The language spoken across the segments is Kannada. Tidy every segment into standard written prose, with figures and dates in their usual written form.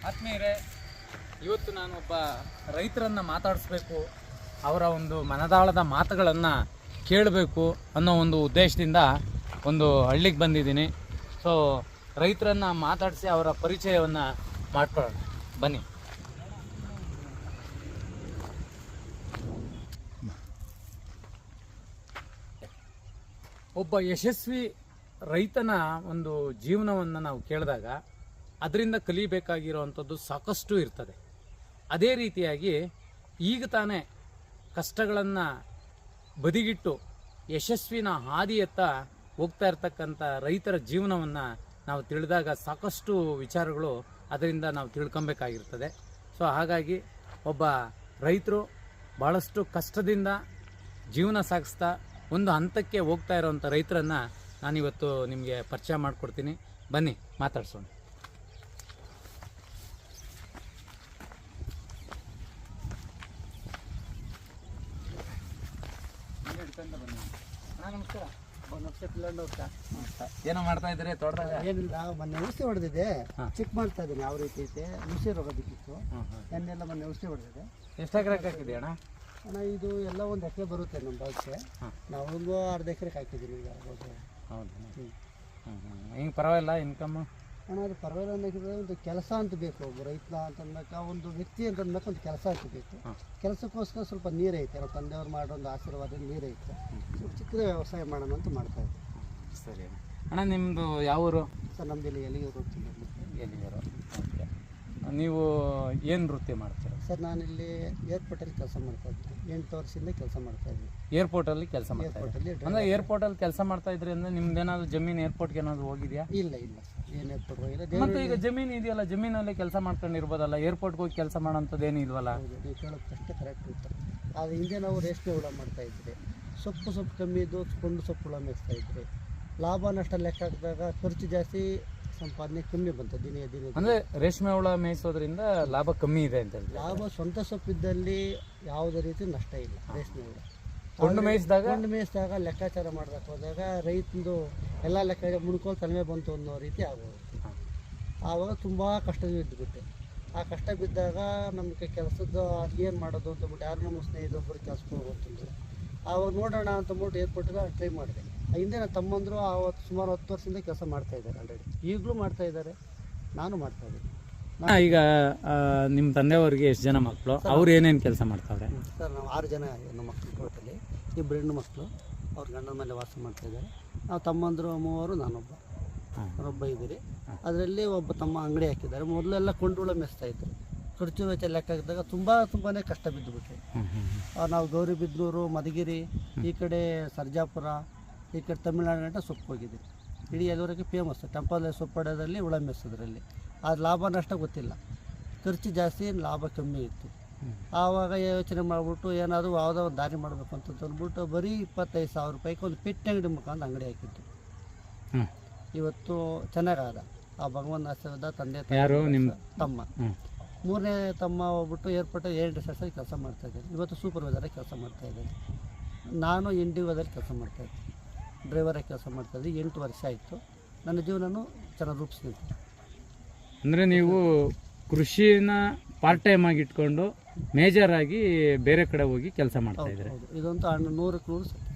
ಆತ್ಮೀಯರೇ, ಇವತ್ತು ನಾನು ಒಬ್ಬ ರೈತರನ್ನು ಮಾತಾಡಿಸ್ಬೇಕು, ಅವರ ಒಂದು ಮನದಾಳದ ಮಾತುಗಳನ್ನು ಕೇಳಬೇಕು ಅನ್ನೋ ಒಂದು ಉದ್ದೇಶದಿಂದ ಒಂದು ಹಳ್ಳಿಗೆ ಬಂದಿದ್ದೀನಿ. ಸೊ ರೈತರನ್ನು ಮಾತಾಡಿಸಿ ಅವರ ಪರಿಚಯವನ್ನು ಮಾಡ್ಕೊಳ್ಳೋಣ ಬನ್ನಿ. ಒಬ್ಬ ಯಶಸ್ವಿ ರೈತನ ಒಂದು ಜೀವನವನ್ನು ನಾವು ಕೇಳಿದಾಗ ಅದರಿಂದ ಕಲಿಬೇಕಾಗಿರುವಂಥದ್ದು ಸಾಕಷ್ಟು ಇರ್ತದೆ. ಅದೇ ರೀತಿಯಾಗಿ ಈಗ ತಾನೇ ಕಷ್ಟಗಳನ್ನು ಬದಿಗಿಟ್ಟು ಯಶಸ್ವಿನ ಹಾದಿಯತ್ತ ಹೋಗ್ತಾ ಇರ್ತಕ್ಕಂಥ ರೈತರ ಜೀವನವನ್ನು ನಾವು ತಿಳಿದಾಗ ಸಾಕಷ್ಟು ವಿಚಾರಗಳು ಅದರಿಂದ ನಾವು ತಿಳ್ಕೊಬೇಕಾಗಿರ್ತದೆ. ಸೊ ಹಾಗಾಗಿ ಒಬ್ಬ ರೈತರು ಭಾಳಷ್ಟು ಕಷ್ಟದಿಂದ ಜೀವನ ಸಾಗಿಸ್ತಾ ಒಂದು ಹಂತಕ್ಕೆ ಹೋಗ್ತಾ ಇರೋವಂಥ ರೈತರನ್ನು ನಾನಿವತ್ತು ನಿಮಗೆ ಪರಿಚಯ ಮಾಡಿಕೊಡ್ತೀನಿ. ಬನ್ನಿ ಮಾತಾಡ್ಸೋಣ. ನಮಸ್ಕಾರ. ಏನೋ ಮಾಡ್ತಾ ಇದ್ದೀರಿ ತೋಟದಾಗ? ಏನಿಲ್ಲ, ಮೊನ್ನೆ ಔಷಧಿ ಹೊಡೆದಿದೆ, ಚೆಕ್ ಮಾಡ್ತಾ ಇದ್ದೀನಿ ಯಾವ ರೀತಿ ಐತೆ. ನುಸಿ ರೋಗ ಬಿದ್ದಿತ್ತು, ಎಣ್ಣೆಲ್ಲ ಮೊನ್ನೆ ಔಷಧಿ ಹೊಡೆದಿದೆ. ಎಷ್ಟು ಎಕರೆ ಹಾಕಿದೆ ಅಣ್ಣ? ಅಣ್ಣ ಇದು ಎಲ್ಲ ಒಂದು ಎಕರೆ ಬರುತ್ತೆ ನಮ್ಮ ಭಾಗಕ್ಕೆ. ನಾವು ಒಂದು ಅರ್ಧ ಎಕರೆಗೆ ಹಾಕಿದ್ದೀನಿ ಈಗ. ಹೌದು. ಹಿಂಗೆ ಪರವಾಗಿಲ್ಲ ಇನ್ಕಮ್ಮು? ಅಣ್ಣ ಅದು ಪರವಾಗಿಲ್ಲ ಅನ್ನೋಕ್ಕಿಂತ ಒಂದು ಕೆಲಸ ಅಂತ ಬೇಕು. ಒಬ್ಬ ರೈತ ಅಂತಂದಾಗ ಒಂದು ವ್ಯಕ್ತಿ ಅಂತಂದಾಗ ಒಂದು ಕೆಲಸ ಅಂತ ಬೇಕು. ಕೆಲಸಕ್ಕೋಸ್ಕರ ಸ್ವಲ್ಪ ನೀರೈತೆ, ನಮ್ಮ ತಂದೆಯವ್ರು ಮಾಡೋ ಒಂದು ಆಶೀರ್ವಾದ ನೀರೈತೆ. ಸ್ವಲ್ಪ ಚಿಕ್ಕದ ವ್ಯವಸಾಯ ಮಾಡೋಣ ಅಂತ ಮಾಡ್ತಾ ಇದ್ದೆ. ಸರಿ ಅಣ್ಣ. ನಿಮ್ಮದು ಯಾವ ಊರು? ಸರ್ ನಮ್ಮದು ಇಲ್ಲಿ ಎಲ್ಲಿಗೆ ಹೋಗ್ತೀನಿ. ಎಲ್ಲಿಗರು? ಓಕೆ. ನೀವು ಏನು ವೃತ್ತಿ ಮಾಡ್ತೀರಾ? ಸರ್ ನಾನಿಲ್ಲಿ ಏರ್ಪೋರ್ಟಲ್ಲಿ ಕೆಲಸ ಮಾಡ್ತಾ ಇದ್ದೀನಿ. 8 ವರ್ಷದಿಂದ ಕೆಲಸ ಮಾಡ್ತಾ ಇದ್ದೀನಿ. ಏರ್ಪೋರ್ಟಲ್ಲಿ ಕೆಲಸ ಮಾಡ್ತಾ ಇದ್ದೀನಿ ಅಂದರೆ ಏರ್ಪೋರ್ಟಲ್ಲಿ ಕೆಲಸ ಮಾಡ್ತಾ ಇದ್ರಿ ಅಂದರೆ ನಿಮ್ದೇನಾದ್ರು ಜಮೀನು ಏರ್ಪೋರ್ಟ್ಗೆ ಏನಾದ್ರು ಹೋಗಿದೆಯಾ? ಇಲ್ಲ ಇಲ್ಲ ಸರ್, ಏನು ಏರ್ಪೋರ್ಟ್ ಹೋಗಿಲ್ಲ. ಮತ್ತು ಈಗ ಜಮೀನು ಇದೆಯಲ್ಲ, ಜಮೀನಲ್ಲಿ ಕೆಲಸ ಮಾಡ್ಕೊಂಡಿರ್ಬೋದಲ್ಲ, ಏರ್ಪೋರ್ಟ್ಗೆ ಹೋಗಿ ಕೆಲಸ ಮಾಡೋಂಥದ್ದು ಏನು ಇಲ್ವಲ್ಲ? ನೀವು ಕೇಳೋಕ್ಕಷ್ಟೇ ಕರೆಕ್ಟ್ ಇತ್ತು. ಆದರೆ ಹಿಂದೆ ನಾವು ರೇಷ್ಮೆ ಹುಳ ಮಾಡ್ತಾ ಇದ್ರಿ, ಸೊಪ್ಪು ಕಮ್ಮಿ ಇದ್ದು ಕೊಂಡು ಸೊಪ್ಪು ಹುಳ ಮೇಯಿಸ್ತಾ ಇದ್ರಿ. ಲಾಭ ನಷ್ಟ ಲೆಕ್ಕ ಹಾಕಿದಾಗ ಖರ್ಚು ಜಾಸ್ತಿ, ಸಂಪಾದನೆ ಕಮ್ಮಿ ಬಂತು ದಿನೇ ದಿನೇ. ಅಂದರೆ ರೇಷ್ಮೆ ಹುಳ ಮೇಯಿಸೋದ್ರಿಂದ ಲಾಭ ಕಮ್ಮಿ ಇದೆ ಅಂತ ಹೇಳಿ? ಲಾಭ ಸ್ವಂತ ಸೊಪ್ಪಿದ್ದಲ್ಲಿ ಯಾವುದೇ ರೀತಿ ನಷ್ಟ ಇಲ್ಲ. ರೇಷ್ಮೆ ಹುಳ ಕೊಂಡು ಮೇಯಿಸಿದಾಗ ಲೆಕ್ಕಾಚಾರ ಮಾಡ್ದಕ್ಕೆ ಹೋದಾಗ ರೈತಂದು ಎಲ್ಲ ಲೆಕ್ಕ ಮುಡ್ಕೊಂಡು ತಲೆಮೆ ಬಂತು ಅನ್ನೋ ರೀತಿ ಆಗೋದು. ಆವಾಗ ತುಂಬ ಕಷ್ಟದಲ್ಲಿ ಇದ್ದುಬಿಟ್ಟೆ. ಆ ಕಷ್ಟ ಬಿದ್ದಾಗ ನಮಗೆ ಕೆಲಸದ ಏನು ಮಾಡೋದು ಅಂತಂದ್ಬಿಟ್ಟು ಯಾರು ನಮ್ಮ ಸ್ನೇಹಿತೊಬ್ಬರು ಕೆಲಸಕ್ಕೆ ಹೋಗ್ತಿದ್ರು. ಆವಾಗ ನೋಡೋಣ ಅಂತಂದ್ಬಿಟ್ಟು ಏರ್ಪೋರ್ಟ್ಗೆ ಟ್ರೈ ಮಾಡಿದೆ. ಹಿಂದೆ ನನ್ನ ತಮ್ಮಂದರು ಆವತ್ತು ಸುಮಾರು 10 ವರ್ಷದಿಂದ ಕೆಲಸ ಮಾಡ್ತಾಯಿದ್ದಾರೆ. ಆಲ್ರೆಡಿ ಈಗಲೂ ಮಾಡ್ತಾಯಿದ್ದಾರೆ, ನಾನು ಮಾಡ್ತಾಯಿದ್ದೀನಿ. ಈಗ ನಿಮ್ಮ ತಂದೆಯವ್ರಿಗೆ ಎಷ್ಟು ಜನ ಮಕ್ಕಳು? ಅವ್ರು ಏನೇನು ಕೆಲಸ ಮಾಡ್ತಾವ್ರೆ? ಸರ್ ನಾವು 6 ಜನ ನಮ್ಮ ಮಕ್ಕಳು ಟೋಟಲಿ. 2 ಹೆಣ್ಣು ಮಕ್ಕಳು, ಅವ್ರ ಗಂಡನ ಮೇಲೆ ವಾಸ ಮಾಡ್ತಾಯಿದ್ದಾರೆ. ನಾವು ತಮ್ಮಂದರು 3, ನಾನೊಬ್ಬ ಇದ್ದೀರಿ. ಅದರಲ್ಲಿ ಒಬ್ಬ ತಮ್ಮ ಅಂಗಡಿ ಹಾಕಿದ್ದಾರೆ. ಮೊದಲೆಲ್ಲ ಕೊಂಡುಳ ಮೆಸ್ತಾಯಿದ್ರು. ಖರ್ಚು ವೆಚ್ಚ ಲೆಕ್ಕ ಹಾಕಿದಾಗ ತುಂಬಾ ಕಷ್ಟ ಬಿದ್ದುಬಿಟ್ರೆ ನಾವು ಗೌರಿಬಿದನೂರು, ಮಧುಗಿರಿ, ಈ ಕಡೆ ಸರ್ಜಾಪುರ, ಈ ಕಡೆ ತಮಿಳ್ನಾಡು ಗಂಟ ಸೊಪ್ಪು ಹೋಗಿದ್ದೀವಿ. ಇಡೀ ಎಲ್ಲವರೆಗೆ ಫೇಮಸ್ ಟೆಂಪಲ್ ಸೊಪ್ಪು ಹೊಡೆಯೋದ್ರಲ್ಲಿ, ಹುಳ ಮೆಸೋದ್ರಲ್ಲಿ. ಅದು ಲಾಭ ನಷ್ಟ ಗೊತ್ತಿಲ್ಲ, ಖರ್ಚು ಜಾಸ್ತಿ, ಲಾಭ ಕಮ್ಮಿ ಇತ್ತು. ಆವಾಗ ಯೋಚನೆ ಮಾಡಿಬಿಟ್ಟು ಏನಾದರೂ ಯಾವುದೋ ಒಂದು ದಾರಿ ಮಾಡಬೇಕು ಅಂತ ಅಂದ್ಬಿಟ್ಟು ಬರೀ 25,000 ರೂಪಾಯಿಗೆ ಒಂದು ಪೆಟ್ಟಿ ಅಂಗಡಿ ಮುಖಾಂತರ ಅಂಗಡಿ ಹಾಕಿತ್ತು. ಇವತ್ತು ಚೆನ್ನಾಗಾದ. ಆ ಭಗವಾನ್ ಆಶೀರ್ವಾದ, ತಂದೆ ತಮ್ಮ 3ನೇ ತಮ್ಮ ಹೋಗ್ಬಿಟ್ಟು ಏರ್ಪೋರ್ಟಲ್ಲಿ ಏರ್ ರಿಸರ್ಚಲ್ಲಿ ಕೆಲಸ ಮಾಡ್ತಾಯಿದ್ದಾರೆ. ಇವತ್ತು ಸೂಪರ್ವೈಸರಾಗಿ ಕೆಲಸ ಮಾಡ್ತಾಯಿದ್ದಾರೆ. ನಾನು ಇಂಡಿವಿಜುವಲ್ ಕೆಲಸ ಮಾಡ್ತಾಯಿದ್ದೆ, ಡ್ರೈವರಾಗಿ ಕೆಲಸ ಮಾಡ್ತಾಯಿದ್ದೆ. 8 ವರ್ಷ ಆಯಿತು. ನನ್ನ ಜೀವನನೂ ಚೆನ್ನಾಗಿ ರೂಪಿಸ್ತಿದ್ದೆ. ಅಂದರೆ ನೀವು ಕೃಷಿನ ಪಾರ್ಟ್ ಟೈಮ್ ಆಗಿ ಇಟ್ಕೊಂಡು ಮೇಜರ್ ಆಗಿ ಬೇರೆ ಕಡೆ ಹೋಗಿ ಕೆಲಸ ಮಾಡ್ತಾ ಇದ್ದಾರೆ. ಇದಂತೂ 100% ಸತ್ಯ.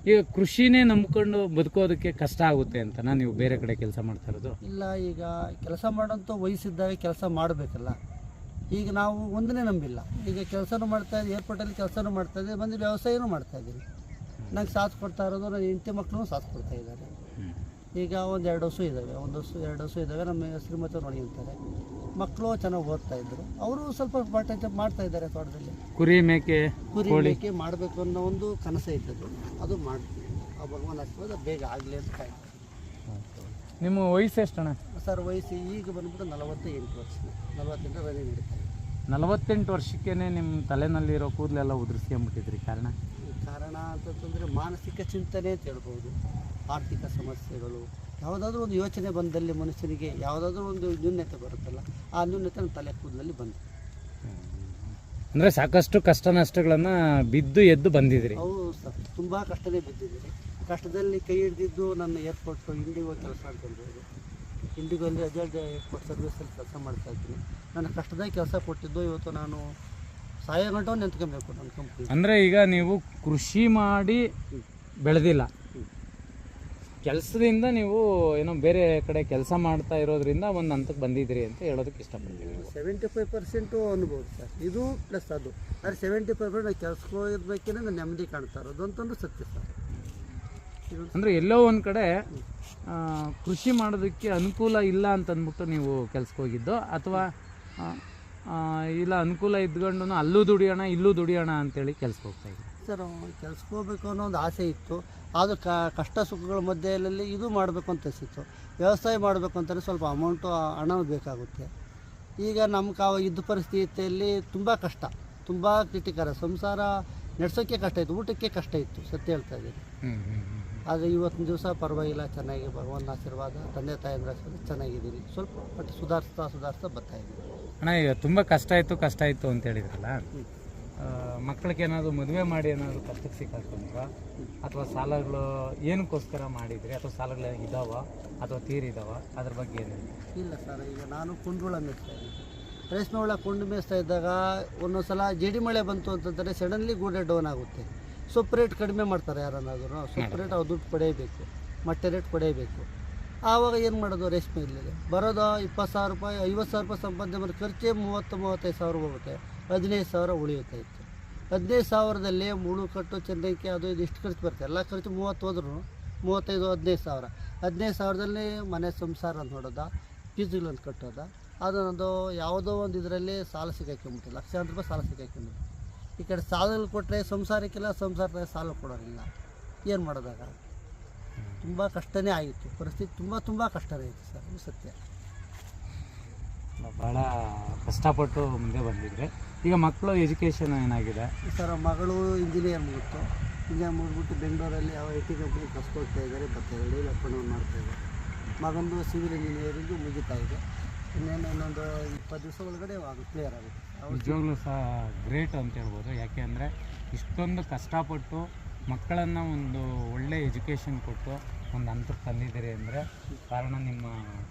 ಈಗ ಕೃಷಿನೇ ನಂಬ್ಕೊಂಡು ಬದುಕೋದಕ್ಕೆ ಕಷ್ಟ ಆಗುತ್ತೆ ಅಂತ ನೀವು ಬೇರೆ ಕಡೆ ಕೆಲಸ ಮಾಡ್ತಾ ಇರೋದು? ಇಲ್ಲ, ಈಗ ಕೆಲಸ ಮಾಡೋಂಥ ವಯಸ್ಸಿದ್ದಾಗ ಕೆಲಸ ಮಾಡಬೇಕಲ್ಲ. ಈಗ ನಾವು ಒಂದನೇ ನಂಬಿಲ್ಲ. ಈಗ ಕೆಲಸನೂ ಮಾಡ್ತಾಯಿದ್ದೀವಿ, ಏರ್ಪೋರ್ಟಲ್ಲಿ ಕೆಲಸನೂ ಮಾಡ್ತಾಯಿದ್ದೀವಿ, ಬಂದು ವ್ಯವಸಾಯನೂ ಮಾಡ್ತಾಯಿದ್ದೀವಿ. ನಂಗೆ ಸಾಥ್ ಕೊಡ್ತಾ ಇರೋದು ನನ್ನ ಹೆಂಡತಿ ಮಕ್ಕಳು ಸಾಥ್ ಕೊಡ್ತಾ ಇದ್ದಾರೆ. ಈಗ 1-2 ಹಸು ಇದ್ದಾವೆ, 2 ಹಸು ಇದ್ದಾವೆ. ನಮ್ಮ ಶ್ರೀಮತಿ ನೋಡಿರ್ತಾರೆ. ಮಕ್ಕಳು ಚೆನ್ನಾಗಿ ಓದ್ತಾ ಇದ್ರು. ಅವರು ಸ್ವಲ್ಪ ಪಾರ್ಟ್ ಟೈಮ್ ಮಾಡ್ತಾ ಇದ್ದಾರೆ ತೋಟದಲ್ಲಿ. ಕುರಿ ಮೇಕೆ ಮಾಡಬೇಕು ಅನ್ನೋ ಒಂದು ಕನಸು ಇದ್ದದ್ದು, ಅದು ಮಾಡ್ತೀವಿ. ಆ ಭಗವಾನ್ ಆಶೀರ್ವಾದ ಬೇಗ ಆಗಲಿ ಅಂತ ಕಾಯ್ತು. ನಿಮ್ಮ ವಯಸ್ಸು ಎಷ್ಟಣ್ಣ? ಸರ್ ವಯಸ್ಸು ಈಗ ಬಂದ್ಬಿಟ್ಟು 48 ವರ್ಷ. 48 ರನ್ನಿಂಗ್ ನಡೀತಾ ಇದೆ. 48 ವರ್ಷಕ್ಕೇ ನಿಮ್ಮ ತಲೆನಲ್ಲಿರೋ ಕೂದಲೆಲ್ಲ ಉದುರಿಸ್ಕೊಂಬಿಟ್ಟಿದ್ರಿ. ಕಾರಣ ಅಂತಂದರೆ ಮಾನಸಿಕ ಚಿಂತನೆ ಅಂತ ಹೇಳ್ಬೋದು. ಆರ್ಥಿಕ ಸಮಸ್ಯೆಗಳು, ಯಾವುದಾದ್ರೂ ಒಂದು ಯೋಚನೆ ಬಂದಲ್ಲಿ ಮನುಷ್ಯನಿಗೆ ಯಾವುದಾದ್ರೂ ಒಂದು ನ್ಯೂನ್ಯತೆ ಬರುತ್ತಲ್ಲ, ಆ ನ್ಯೂನ್ಯತೆ ನಮ್ಮ ತಲೆ ಕೂದಲಲ್ಲಿ ಬಂತು. ಅಂದರೆ ಸಾಕಷ್ಟು ಕಷ್ಟ ನಷ್ಟಗಳನ್ನು ಬಿದ್ದು ಎದ್ದು ಬಂದಿದ್ರಿ? ಹೌದು ಸರ್, ತುಂಬ ಕಷ್ಟನೇ ಬಿದ್ದಿದ್ದೀರಿ. ಕಷ್ಟದಲ್ಲಿ ಕೈ ಹಿಡಿದಿದ್ದು ನನ್ನ ಏರ್ಪೋರ್ಟು ಇಂಡಿಗೋ ಕೆಲಸ ಅಂತಂದ್ರೆ ಇಂಡಿಗೋಲ್ಲಿ ಅಜೆಂಟ್ ಎಕ್ಸ್ಪೋರ್ಟ್ ಸರ್ವಿಸಲ್ಲಿ ಕೆಲಸ ಮಾಡ್ತಾ ಇದ್ದೀನಿ. ನನ್ನ ಕಷ್ಟದಾಗ ಕೆಲಸ ಕೊಟ್ಟಿದ್ದು ಇವತ್ತು ನಾನು ಸಾಯೋ ಗಂಟು ನಿಂತ್ಕೊಬೇಕು ನನ್ನ ಕಂಪ್ನಿ. ಅಂದರೆ ಈಗ ನೀವು ಕೃಷಿ ಮಾಡಿ ಬೆಳೆದಿಲ್ಲ, ಕೆಲಸದಿಂದ ನೀವು ಏನೋ ಬೇರೆ ಕಡೆ ಕೆಲಸ ಮಾಡ್ತಾ ಇರೋದ್ರಿಂದ ಒಂದು ಹಂತಕ್ಕೆ ಬಂದಿದ್ದೀರಿ ಅಂತ ಹೇಳೋದಕ್ಕೆ ಇಷ್ಟಪಡ್ತೀನಿ. 75% ಅನ್ಬೋದು ಸರ್, ಇದು ಪ್ಲಸ್ ಅದು. ಆದರೆ 75% ನಾನು ಕೆಲ್ಸಕ್ಕೆ ಹೋಗಿರ್ಬೇಕೇ ನಾನು ನೆಮ್ಮದಿ ಕಾಣ್ತಾ ಇರೋದು ಅಂತಂದು ಸತ್ಯ ಸರ್. ಅಂದರೆ ಎಲ್ಲೋ ಒಂದು ಕಡೆ ಕೃಷಿ ಮಾಡೋದಕ್ಕೆ ಅನುಕೂಲ ಇಲ್ಲ ಅಂತ ಅಂದ್ಬಿಟ್ಟು ನೀವು ಕೆಲ್ಸಕ್ಕೆ ಹೋಗಿದ್ದು, ಅಥವಾ ಇಲ್ಲ ಅನುಕೂಲ ಇದ್ಕೊಂಡು ಅಲ್ಲೂ ದುಡಿಯೋಣ ಇಲ್ಲೂ ದುಡಿಯೋಣ ಅಂತೇಳಿ ಕೆಲ್ಸಕ್ಕೆ ಹೋಗ್ತಾ ಇದ್ದೀವಿ? ಸರ್ ಕೆಲ್ಸಕ್ಕೆ ಹೋಗ್ಬೇಕು ಅನ್ನೋ ಒಂದು ಆಸೆ ಇತ್ತು. ಅದು ಕಷ್ಟ ಸುಖಗಳ ಮಧ್ಯದಲ್ಲಿ ಇದು ಮಾಡಬೇಕು ಅಂತ ಅನಿಸಿತ್ತು. ವ್ಯವಸಾಯ ಮಾಡಬೇಕು ಅಂತಂದರೆ ಸ್ವಲ್ಪ ಅಮೌಂಟು ಹಣ ಬೇಕಾಗುತ್ತೆ. ಈಗ ನಮ್ಗೆ ಇದ್ದ ಪರಿಸ್ಥಿತಿಯಲ್ಲಿ ತುಂಬ ಕಷ್ಟ, ತುಂಬ ಕ್ರಿಟಿಕರ. ಸಂಸಾರ ನಡೆಸೋಕ್ಕೆ ಕಷ್ಟ ಇತ್ತು, ಊಟಕ್ಕೆ ಕಷ್ಟ ಇತ್ತು, ಸತ್ಯ ಹೇಳ್ತಾ ಇದ್ದೀನಿ. ಆದರೆ ಇವತ್ತಿನ ದಿವಸ ಪರವಾಗಿಲ್ಲ, ಚೆನ್ನಾಗಿ ಭಗವಂತನ ಆಶೀರ್ವಾದ, ತಂದೆ ತಾಯಿಯ ಆಶೀರ್ವಾದ, ಚೆನ್ನಾಗಿದ್ದೀನಿ. ಸ್ವಲ್ಪ ಬಟ್ ಸುಧಾರಿಸ್ತಾ ಬರ್ತಾಯಿದ್ದೀನಿ. ಅಣ್ಣ ಈಗ ತುಂಬ ಕಷ್ಟ ಇತ್ತು ಅಂತ ಹೇಳಿದ್ರಲ್ಲ, ಮಕ್ಕಳಿಗೆ ಏನಾದರೂ ಮದುವೆ ಮಾಡಿ ಏನಾದರೂ ಕಷ್ಟಕ್ಕೆ ಸಿಕ್ಕಾಕೊಂಡ್ರ, ಅಥವಾ ಸಾಲಗಳು ಏನಕ್ಕೋಸ್ಕರ ಮಾಡಿದ್ರಿ, ಅಥವಾ ಸಾಲಗಳು ಇದ್ದಾವ ಅಥವಾ ತೀರಿದಾವ, ಅದ್ರ ಬಗ್ಗೆ ಏನಿಲ್ಲ? ಇಲ್ಲ ಸರ್, ಈಗ ನಾನು ಕುಂಡುಳ ಮೇಯಿಸ್ತಾ ಇದ್ದೀನಿ. ರೇಷ್ಮೆ ಹುಳ ಕುಂಡು ಮೇಯಿಸ್ತಾ ಇದ್ದಾಗ ಒಂದೊಂದು ಸಲ ಜಡಿ ಮಳೆ ಬಂತು ಅಂತಂದರೆ ಸಡನ್ಲಿ ಗೂಡೆ ಡೌನ್ ಆಗುತ್ತೆ. ಸೊಪ್ಪು ರೇಟ್ ಕಡಿಮೆ ಮಾಡ್ತಾರೆ ಯಾರನ್ನಾದ್ರೂ. ಸೊಪ್ಪು ರೇಟ್ ಅವ್ರು ದುಡ್ಡು ಪಡೆಯಬೇಕು, ಮೊಟ್ಟೆ ರೇಟ್ ಪಡೆಯಬೇಕು. ಆವಾಗ ಏನು ಮಾಡೋದು? ರೇಷ್ಮೆ ಇಲ್ಲದೆ ಬರೋದು 20,000 ರೂಪಾಯಿ 50,000 ರೂಪಾಯಿ ಸಂಪಾದನೆ ಮಾಡಿ ಖರ್ಚೇ 30-35 ಸಾವಿರ ಹೋಗುತ್ತೆ. 15 ಸಾವಿರ ಉಳಿಯುತ್ತಾ ಇತ್ತು. 15 ಸಾವಿರದಲ್ಲಿ ಮುಳು ಕಟ್ಟು ಚೆನ್ನಕ್ಕೆ ಅದು ಇದು ಇಷ್ಟು ಖರ್ಚು ಬರುತ್ತೆ. ಎಲ್ಲ ಖರ್ಚು 30 ಹೋದ್ರೂ 35 15 ಸಾವಿರ. 15 ಸಾವಿರದಲ್ಲಿ ಮನೆ ಸಂಸಾರ ನೋಡೋದ, ಫೀಸ್ಗಳನ್ನು ಕಟ್ಟೋದ. ಅದೊಂದು ಯಾವುದೋ ಒಂದು ಇದರಲ್ಲಿ ಸಾಲ ಸಿಕ್ಕಾಕೊಂಬಿಟ್ಟು ಲಕ್ಷಾಂತರ ರೂಪಾಯಿ ಸಾಲ ಸಿಕ್ಕಾಕೊಂಬಿಟ್ಟು. ಈ ಕಡೆ ಸಾಲಗಳು ಕೊಟ್ಟರೆ ಸಂಸಾರಕ್ಕಿಲ್ಲ, ಸಂಸಾರದಾಗ ಸಾಲ ಕೊಡೋರಿಲ್ಲ. ಏನು ಮಾಡೋದಾಗ ತುಂಬ ಕಷ್ಟನೇ ಆಗಿತ್ತು. ಪರಿಸ್ಥಿತಿ ತುಂಬ ಕಷ್ಟನೇ ಇತ್ತು ಸರ್, ಇದು ಸತ್ಯ. ಭಾಳ ಕಷ್ಟಪಟ್ಟು ಮುಂದೆ ಬಂದಿದ್ರೆ. ಈಗ ಮಕ್ಕಳು ಎಜುಕೇಷನ್ ಏನಾಗಿದೆ ಸರ್? ಮಗಳು ಇಂಜಿನಿಯರ್ ಮುಗಿತು. ಇಂಜಿನಿಯರ್ ಮುಗಿದ್ಬಿಟ್ಟು ಬೆಂಗಳೂರಲ್ಲಿ ಯಾವ IT ಕಂಪ್ನಿ ಕಸ್ಕೊಳ್ತಾ ಇದ್ದಾರೆ, ಬರ್ತಾಯಿದ್ದಾರೆ, ಡೈಲಿ ಅಪ್ ಆ್ಯಂಡ್ ಡೌನ್ ಮಾಡ್ತಾಯಿದ್ದಾರೆ. ಮಗಂದು ಸಿವಿಲ್ ಇಂಜಿನಿಯರಿಂಗು ಮುಗಿತಾ ಇದೆ. ಇನ್ನೊಂದು 20 ದಿವಸ ಒಳಗಡೆ ಅದು ಕ್ಲಿಯರ್ ಆಗುತ್ತೆ. ನಿಜವಾಗ್ಲೂ ಸಹ ಗ್ರೇಟ್ ಅಂತ ಹೇಳ್ಬೋದು. ಯಾಕೆ ಅಂದರೆ ಇಷ್ಟೊಂದು ಕಷ್ಟಪಟ್ಟು ಮಕ್ಕಳನ್ನು ಒಂದು ಒಳ್ಳೆ ಎಜುಕೇಷನ್ ಕೊಟ್ಟು ಒಂದು ಹಂತಕ್ಕೆ ತಂದಿದ್ದೀರಿ ಅಂದರೆ ಕಾರಣ ನಿಮ್ಮ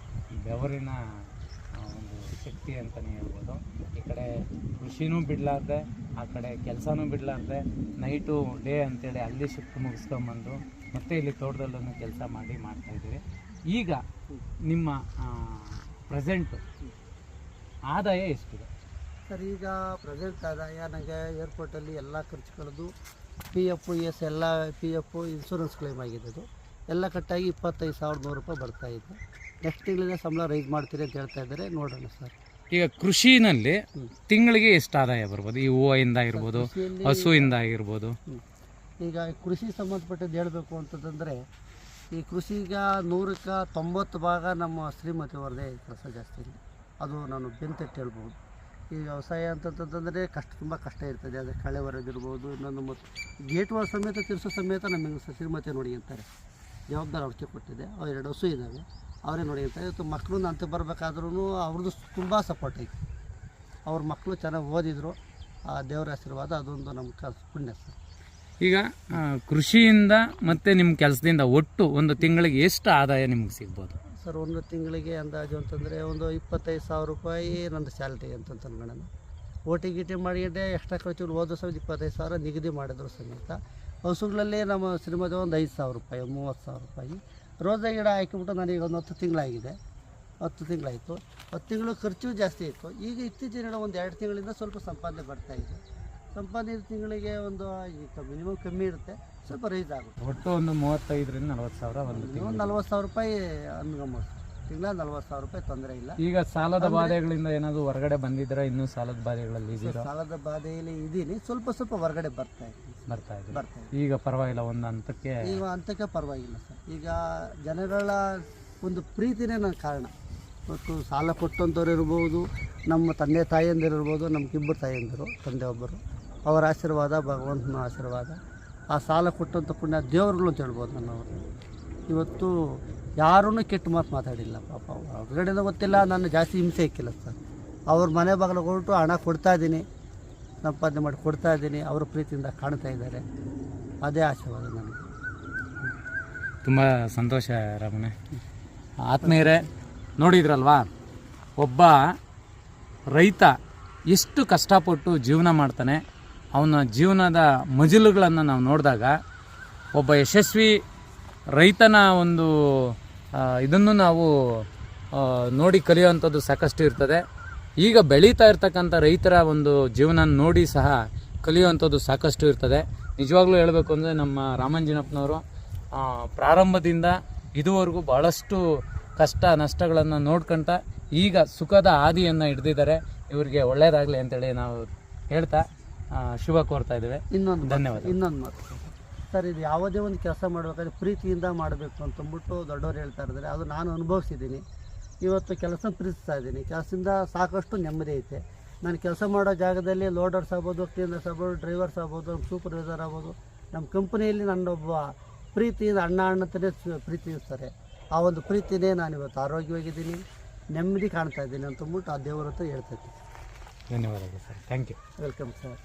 ಬೆವರಿನ ಒಂದು ಶಕ್ತಿ ಅಂತಲೇ ಹೇಳ್ಬೋದು. ಈ ಕಡೆ ಕೃಷಿನೂ ಬಿಡಲಾರ್ದೆ, ಆ ಕಡೆ ಕೆಲಸನೂ ಬಿಡಲಾರ್ದೆ, ನೈಟು ಡೇ ಅಂತೇಳಿ ಅಲ್ಲಿ ಶಿಫ್ಟ್ ಮುಗಿಸ್ಕೊಂಬಂದು ಮತ್ತೆ ಇಲ್ಲಿ ತೋಟದಲ್ಲೂ ಕೆಲಸ ಮಾಡ್ತಾಯಿದ್ದೀರಿ. ಈಗ ನಿಮ್ಮ ಪ್ರೆಸೆಂಟು ಆದಾಯ ಎಷ್ಟಿದೆ ಸರ್? ಈಗ ಪ್ರೆಸೆಂಟ್ ಆದಾಯ ನನಗೆ ಏರ್ಪೋರ್ಟಲ್ಲಿ ಎಲ್ಲ ಖರ್ಚುಗಳದ್ದು PF ES ಎಲ್ಲ PF ಇನ್ಶೂರೆನ್ಸ್ ಕ್ಲೈಮ್ ಆಗಿದ್ದು ಎಲ್ಲ ಕಟ್ಟಾಗಿ 25,100 ರೂಪಾಯಿ ಬರ್ತಾಯಿದೆ. ನೆಕ್ಸ್ಟ್ ತಿಂಗಳಿಂದ ಸಂಬಳ ರೈಸ್ ಮಾಡ್ತೀರಿ ಅಂತ ಹೇಳ್ತಾ ಇದ್ದಾರೆ, ನೋಡೋಣ ಸರ್. ಈಗ ಕೃಷಿನಲ್ಲಿ ತಿಂಗಳಿಗೆ ಎಷ್ಟು ಆದಾಯ ಬರ್ಬೋದು? ಈ ಹೂವಿಂದ ಇರ್ಬೋದು, ಹಸುವಿಂದ ಆಗಿರ್ಬೋದು. ಈಗ ಕೃಷಿ ಸಂಬಂಧಪಟ್ಟದ್ದು ಹೇಳಬೇಕು ಅಂತಂದರೆ, ಈ ಕೃಷಿಗ 100ಕ್ಕೆ 90 ಭಾಗ ನಮ್ಮ ಶ್ರೀಮತಿಯವ್ರದೇ ಕೆಲಸ ಜಾಸ್ತಿ ಇದೆ. ಅದು ನಾನು ಬೆಂತಟ್ಟು ಹೇಳ್ಬೋದು. ಈ ವ್ಯವಸಾಯ ಅಂತಂತಂದರೆ ತುಂಬ ಕಷ್ಟ ಇರ್ತದೆ. ಅದೇ ಕಳೆ ಬರೋದಿರ್ಬೋದು, ಇನ್ನೊಂದು ಮತ್ತು ಗೇಟ್ ವಾಲ್ ಸಮೇತ ತಿರ್ಸೋ ಸಮೇತ ನಮಗೆ ಶ್ರೀಮತಿ ನೋಡಿ ಅಂತಾರೆ. ಜವಾಬ್ದಾರಿ ಅವ್ರಿಗೆ ಕೊಟ್ಟಿದೆ. ಅವ್ರು 2 ಹಸು ಇದ್ದಾವೆ, ಅವರೇ ನೋಡಿ ಅಂತಾರೆ. ಇವತ್ತು ಮಕ್ಕಳನ್ನ ಅಂತ ಬರಬೇಕಾದ್ರೂ ಅವ್ರದ್ದು ತುಂಬ ಸಪೋರ್ಟ್ ಐತೆ. ಅವ್ರ ಮಕ್ಕಳು ಚೆನ್ನಾಗಿ ಓದಿದ್ರು, ಆ ದೇವರ ಆಶೀರ್ವಾದ ಅದೊಂದು ನಮ್ಮ ಪುಣ್ಯ ಸರ್. ಈಗ ಕೃಷಿಯಿಂದ ಮತ್ತು ನಿಮ್ಮ ಕೆಲಸದಿಂದ ಒಟ್ಟು ಒಂದು ತಿಂಗಳಿಗೆ ಎಷ್ಟು ಆದಾಯ ನಿಮ್ಗೆ ಸಿಗ್ಬೋದು ಸರ್? ಒಂದು ತಿಂಗಳಿಗೆ ಅಂದಾಜು ಅಂತಂದರೆ ಒಂದು 25,000 ರೂಪಾಯಿ ನಂದು ಸ್ಯಾಲ್ರಿ ಅಂತ ಅನ್ಕೊಳ್ಳೋಣ. ಓಟಿ ಗೀಟಿ ಮಾಡಿಕೊಂಡೆ ಎಕ್ಸ್ಟ್ರಾ ಖರ್ಚು ಹೋದ ಸಾವಿರ 25,000 ನಿಗದಿ ಮಾಡಿದ್ರು ಸಮೇತ. ಹಸುಗಳಲ್ಲಿ ನಮ್ಮ ಶ್ರೀಮತಿ ಒಂದು 5,000 ರೂಪಾಯಿ, 30,000 ರೂಪಾಯಿ. ರೋಜಾ ಗಿಡ ಹಾಕಿಬಿಟ್ಟು ನನಗೆ ಒಂದು 10 ತಿಂಗಳಾಗಿದೆ. 10 ತಿಂಗಳಾಯಿತು. 10 ತಿಂಗಳು ಖರ್ಚು ಜಾಸ್ತಿ ಇತ್ತು. ಈಗ ಇತ್ತೀಚಿನ ಒಂದು 2 ತಿಂಗಳಿಂದ ಸ್ವಲ್ಪ ಸಂಪಾದನೆ ಬರ್ತಾಯಿದೆ. ಸಂಪಾದನೆ ತಿಂಗಳಿಗೆ ಒಂದು ಈಗ ಮಿನಿಮಮ್ ಕಮ್ಮಿ ಇರುತ್ತೆ, ಸ್ವಲ್ಪ ರೈಸ್ ಆಗುತ್ತೆ. ಒಟ್ಟು ಒಂದು 35,000 ರಿಂದ 40,000 ಒಂದು 40,000 ರೂಪಾಯಿ ಅನ್ಗಮ್ಮ. ತಿಂಗಳ 40,000 ರೂಪಾಯಿ ತೊಂದರೆ ಇಲ್ಲ. ಈಗ ಸಾಲದ ಬಾಧೆಗಳಿಂದ ಏನಾದರೂ ಹೊರಗಡೆ ಬಂದಿದ್ದೀರಾ? ಇನ್ನೂ ಸಾಲದ ಬಾಧೆಗಳಲ್ಲಿ ಇದ್ದೀರಾ? ಸಾಲದ ಬಾಧೆಯಲ್ಲಿ ಇದ್ದೀನಿ, ಸ್ವಲ್ಪ ಹೊರಗಡೆ ಬರ್ತಾ ಇದೆ. ಈಗ ಪರವಾಗಿಲ್ಲ, ಒಂದು ಹಂತಕ್ಕೆ ಈಗ ಹಂತಕ್ಕೆ ಪರವಾಗಿಲ್ಲ ಸರ್. ಈಗ ಜನಗಳ ಒಂದು ಪ್ರೀತಿನೇ ನನ್ನ ಕಾರಣ. ಇವತ್ತು ಸಾಲ ಕೊಟ್ಟಂಥವ್ರು ಇರ್ಬೋದು, ನಮ್ಮ ತಂದೆ ತಾಯಿಯಂದಿರಿರ್ಬೋದು, ನಮ್ಗಿಬ್ಬರು ತಾಯಿಯಂದಿರು, ತಂದೆ ಒಬ್ಬರು. ಅವರ ಆಶೀರ್ವಾದ, ಭಗವಂತನ ಆಶೀರ್ವಾದ, ಆ ಸಾಲ ಕೊಟ್ಟಂಥ ಪುಣ್ಯ ದೇವರುಗಳು ಅಂತ ಹೇಳ್ಬೋದು. ನನ್ನವರು ಇವತ್ತು ಯಾರೂ ಕೆಟ್ಟ ಮಾತು ಮಾತಾಡಿಲ್ಲ. ಪಾಪ ಹೊರಗಡೆಯಿಂದ ಗೊತ್ತಿಲ್ಲ, ನಾನು ಜಾಸ್ತಿ ಹಿಂಸೆ ಇಕ್ಕಿಲ್ಲ ಸರ್. ಅವ್ರ ಮನೆ ಬಾಗಿಲು ಹೊರಟು ಹಣ ಕೊಡ್ತಾಯಿದ್ದೀನಿ, ಸಂಪಾದನೆ ಮಾಡಿ ಕೊಡ್ತಾಯಿದ್ದೀನಿ. ಅವರ ಪ್ರೀತಿಯಿಂದ ಕಾಣ್ತಾ ಇದ್ದಾರೆ. ಅದೇ ಆಶೀರ್ವಾದ ನನಗೆ. ತುಂಬ ಸಂತೋಷ ರಾಮಣ್ಣ. ಆತ್ಮೀಯರೇ, ನೋಡಿದ್ರಲ್ವಾ, ಒಬ್ಬ ರೈತ ಎಷ್ಟು ಕಷ್ಟಪಟ್ಟು ಜೀವನ ಮಾಡ್ತಾನೆ, ಅವನ ಜೀವನದ ಮಜಲುಗಳನ್ನು ನಾವು ನೋಡಿದಾಗ ಒಬ್ಬ ಯಶಸ್ವಿ ರೈತನ ಒಂದು ಇದನ್ನು ನಾವು ನೋಡಿ ಕಲಿಯುವಂಥದ್ದು ಸಾಕಷ್ಟು ಇರ್ತದೆ. ಈಗ ಬೆಳೀತಾ ಇರ್ತಕ್ಕಂಥ ರೈತರ ಒಂದು ಜೀವನ ನೋಡಿ ಸಹ ಕಲಿಯುವಂಥದ್ದು ಸಾಕಷ್ಟು ಇರ್ತದೆ. ನಿಜವಾಗ್ಲೂ ಹೇಳಬೇಕು ಅಂದರೆ ನಮ್ಮ ರಾಮಂಜನಪ್ಪನವರು ಪ್ರಾರಂಭದಿಂದ ಇದುವರೆಗೂ ಭಾಳಷ್ಟು ಕಷ್ಟ ನಷ್ಟಗಳನ್ನು ನೋಡ್ಕೊಂತ ಈಗ ಸುಖದ ಹಾದಿಯನ್ನು ಹಿಡಿದಿದ್ದಾರೆ. ಇವರಿಗೆ ಒಳ್ಳೆಯದಾಗಲಿ ಅಂತೇಳಿ ನಾವು ಹೇಳ್ತಾ ಶುಭ ಕೋರ್ತಾ ಇದ್ದೇವೆ. ಧನ್ಯವಾದ. ಇನ್ನೊಂದು ಮಾತು ಸರ್, ಇದು ಯಾವುದೇ ಒಂದು ಕೆಲಸ ಮಾಡಬೇಕಾದ್ರೆ ಪ್ರೀತಿಯಿಂದ ಮಾಡಬೇಕು ಅಂತಂದ್ಬಿಟ್ಟು ದೊಡ್ಡವರು ಹೇಳ್ತಾ ಇದ್ದಾರೆ. ಅದು ನಾನು ಅನುಭವಿಸಿದ್ದೀನಿ. ಇವತ್ತು ಕೆಲಸ ಪ್ರೀತಿಸ್ತಾ ಇದ್ದೀನಿ. ಕೆಲಸದಿಂದ ಸಾಕಷ್ಟು ನೆಮ್ಮದಿ ಐತೆ. ನಾನು ಕೆಲಸ ಮಾಡೋ ಜಾಗದಲ್ಲಿ ಲೋಡರ್ಸ್ ಆಗ್ಬೋದು, ಕ್ಲೀನರ್ಸ್ ಆಗ್ಬೋದು, ಡ್ರೈವರ್ಸ್ ಆಗ್ಬೋದು, ಸೂಪರ್ವೈಸರ್ ಆಗ್ಬೋದು, ನಮ್ಮ ಕಂಪ್ನಿಯಲ್ಲಿ ನನ್ನೊಬ್ಬ ಪ್ರೀತಿಯಿಂದ ಅಣ್ಣತನೇ ಪ್ರೀತಿಸ್ತಾರೆ. ಆ ಒಂದು ಪ್ರೀತಿನೇ ನಾನು ಇವತ್ತು ಆರೋಗ್ಯವಾಗಿದ್ದೀನಿ, ನೆಮ್ಮದಿ ಕಾಣ್ತಾ ಇದ್ದೀನಿ ಅಂತಂದ್ಬಿಟ್ಟು ಆ ದೇವರ ಹತ್ರ ಹೇಳ್ತಾ ಇದ್ದೀನಿ. ಧನ್ಯವಾದಗಳು sir. Thank you. Welcome sir.